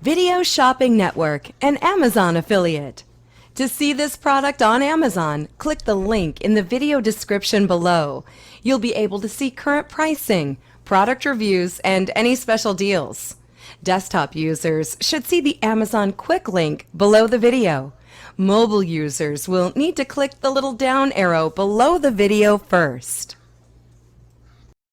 Video Shopping Network, an Amazon affiliate. To see this product on Amazon, click the link in the video description below. You'll be able to see current pricing, product reviews, and any special deals. Desktop users should see the Amazon quick link below the video. Mobile users will need to click the little down arrow below the video first.